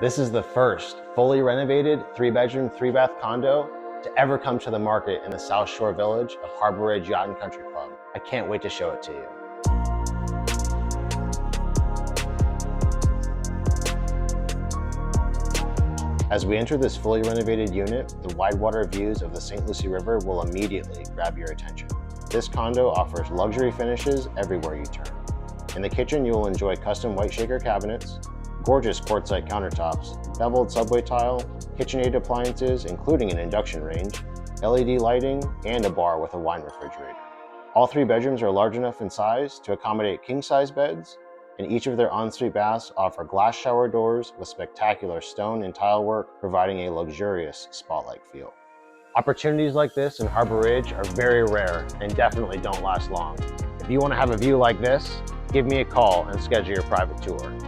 This is the first fully renovated 3-bedroom, 3-bath condo to ever come to the market in the South Shore village of Harbour Yacht and Country Club. I can't wait to show it to you. As we enter this fully renovated unit, the wide water views of the St. Lucie River will immediately grab your attention. This condo offers luxury finishes everywhere you turn. In the kitchen, you will enjoy custom white shaker cabinets, gorgeous quartzite countertops, beveled subway tile, KitchenAid appliances including an induction range, LED lighting, and a bar with a wine refrigerator. All 3 bedrooms are large enough in size to accommodate king-size beds, and each of their ensuite baths offer glass shower doors with spectacular stone and tile work, providing a luxurious spa-like feel. Opportunities like this in Harbour Ridge are very rare and definitely don't last long. If you want to have a view like this, give me a call and schedule your private tour.